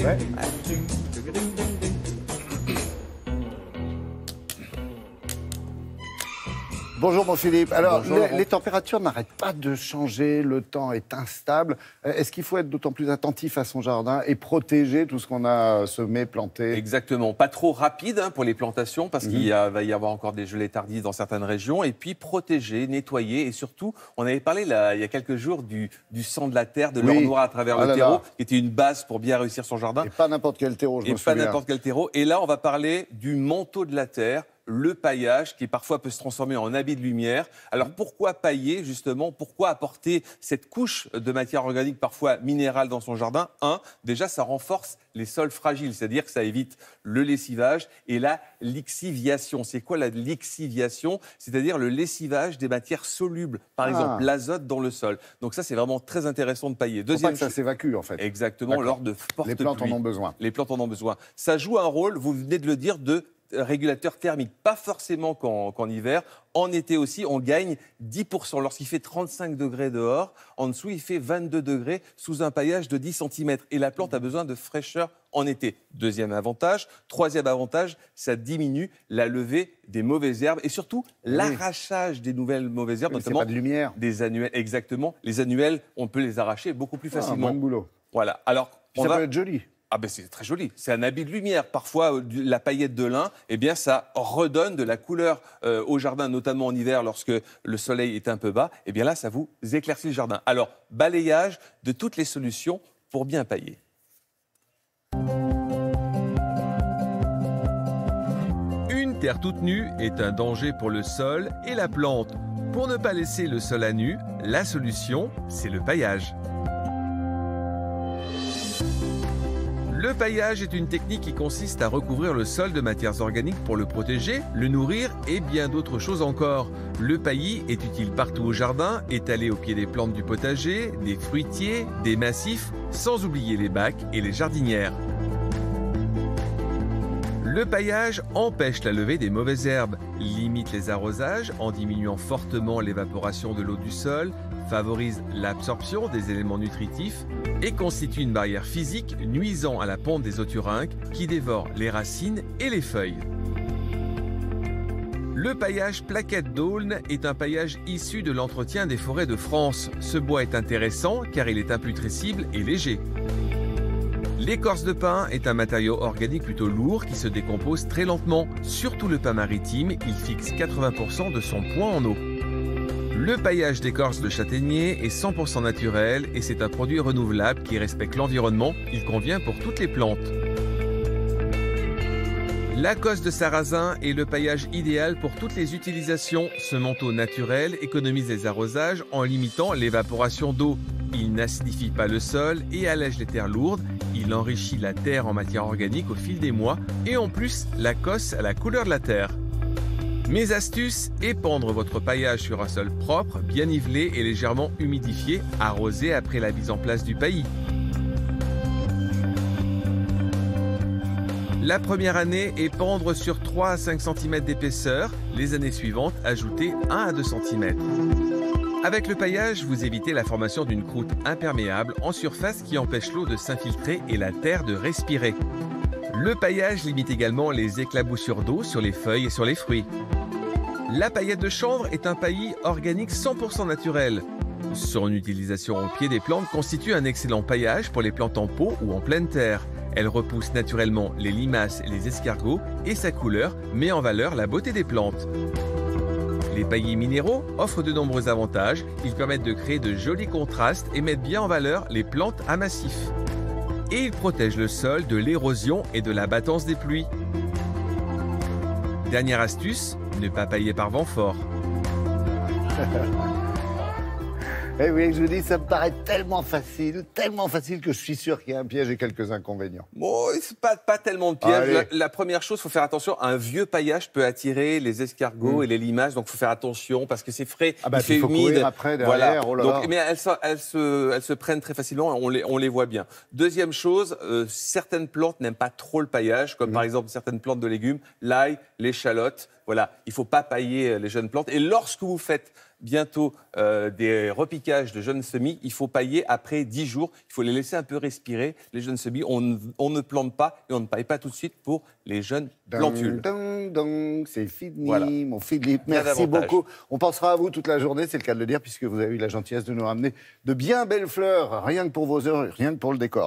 Ouais. Bonjour mon Philippe. Alors, les températures n'arrêtent pas de changer, le temps est instable. Est-ce qu'il faut être d'autant plus attentif à son jardin et protéger tout ce qu'on a semé, planté? Exactement. Pas trop rapide pour les plantations parce qu'il va y avoir encore des gelées tardives dans certaines régions. Et puis protéger, nettoyer et surtout, on avait parlé là, il y a quelques jours du sang de la terre, de l'or noir à travers le terreau, qui était une base pour bien réussir son jardin. Et pas n'importe quel terreau, je me souviens. Et pas n'importe quel terreau. Et là, on va parler du manteau de la terre, le paillage, qui parfois peut se transformer en habit de lumière. Alors pourquoi pailler, justement? Pourquoi apporter cette couche de matière organique, parfois minérale, dans son jardin? Déjà, ça renforce les sols fragiles, c'est-à-dire que ça évite le lessivage et la lixiviation. C'est quoi la lixiviation? C'est-à-dire le lessivage des matières solubles, par exemple l'azote dans le sol. Donc ça, c'est vraiment très intéressant de pailler. Deuxième, pas que ça s'évacue, en fait. Exactement, lors de fortes pluies. Les plantes en ont besoin. Les plantes en ont besoin. Ça joue un rôle, vous venez de le dire, de régulateur thermique, pas forcément qu'en hiver. En été aussi, on gagne 10%. Lorsqu'il fait 35 degrés dehors, en dessous, il fait 22 degrés sous un paillage de 10 cm. Et la plante a besoin de fraîcheur en été. Deuxième avantage. Troisième avantage, ça diminue la levée des mauvaises herbes et surtout l'arrachage des nouvelles mauvaises herbes, notamment pas de lumière. Des annuelles. Exactement. Les annuelles, on peut les arracher beaucoup plus facilement. Moins de boulot. Voilà. Alors, ça peut être joli. Ah ben c'est très joli, c'est un habit de lumière. Parfois, la paillette de lin, eh bien ça redonne de la couleur au jardin, notamment en hiver lorsque le soleil est un peu bas. Eh bien là, ça vous éclaircit le jardin. Alors, balayage de toutes les solutions pour bien pailler. Une terre toute nue est un danger pour le sol et la plante. Pour ne pas laisser le sol à nu, la solution, c'est le paillage. Le paillage est une technique qui consiste à recouvrir le sol de matières organiques pour le protéger, le nourrir et bien d'autres choses encore. Le paillis est utile partout au jardin, étalé au pied des plantes du potager, des fruitiers, des massifs, sans oublier les bacs et les jardinières. Le paillage empêche la levée des mauvaises herbes, limite les arrosages en diminuant fortement l'évaporation de l'eau du sol, favorise l'absorption des éléments nutritifs et constitue une barrière physique nuisant à la ponte des othyrhynques qui dévorent les racines et les feuilles. Le paillage plaquette d'aulne est un paillage issu de l'entretien des forêts de France. Ce bois est intéressant car il est imputrescible et léger. L'écorce de pin est un matériau organique plutôt lourd qui se décompose très lentement. Surtout le pin maritime, il fixe 80% de son poids en eau. Le paillage d'écorce de châtaignier est 100% naturel et c'est un produit renouvelable qui respecte l'environnement. Il convient pour toutes les plantes. La cosse de sarrasin est le paillage idéal pour toutes les utilisations. Ce manteau naturel économise les arrosages en limitant l'évaporation d'eau. Il n'acidifie pas le sol et allège les terres lourdes. Il enrichit la terre en matière organique au fil des mois et en plus, la cosse a la couleur de la terre. Mes astuces, épandre votre paillage sur un sol propre, bien nivelé et légèrement humidifié, arrosé après la mise en place du paillis. La première année, épandre sur 3 à 5 cm d'épaisseur. Les années suivantes, ajoutez 1 à 2 cm. Avec le paillage, vous évitez la formation d'une croûte imperméable en surface qui empêche l'eau de s'infiltrer et la terre de respirer. Le paillage limite également les éclaboussures d'eau sur les feuilles et sur les fruits. La paillette de chanvre est un paillis organique 100% naturel. Son utilisation au pied des plantes constitue un excellent paillage pour les plantes en pot ou en pleine terre. Elle repousse naturellement les limaces et les escargots et sa couleur met en valeur la beauté des plantes. Les paillis minéraux offrent de nombreux avantages. Ils permettent de créer de jolis contrastes et mettent bien en valeur les plantes à massif. Et ils protègent le sol de l'érosion et de la battance des pluies. Dernière astuce, ne pas pailler par vent fort. Eh oui, je vous dis, ça me paraît tellement facile que je suis sûr qu'il y a un piège et quelques inconvénients. Bon, c'est pas tellement de piège. La première chose, il faut faire attention. Un vieux paillage peut attirer les escargots et les limaces, donc il faut faire attention parce que c'est frais, il fait faut humide. Courir après, derrière, voilà. Donc, mais elles se prennent très facilement, on les voit bien. Deuxième chose, certaines plantes n'aiment pas trop le paillage, comme par exemple certaines plantes de légumes, l'ail, l'échalote. Voilà, il ne faut pas pailler les jeunes plantes. Et lorsque vous faites bientôt des repiquages de jeunes semis, il faut pailler après 10 jours. Il faut les laisser un peu respirer. Les jeunes semis, on ne plante pas et on ne paille pas tout de suite pour les jeunes plantules. C'est fini, Voilà. mon Philippe. Merci beaucoup. On pensera à vous toute la journée, c'est le cas de le dire, puisque vous avez eu la gentillesse de nous ramener de bien belles fleurs, rien que pour vos heures, rien que pour le décor.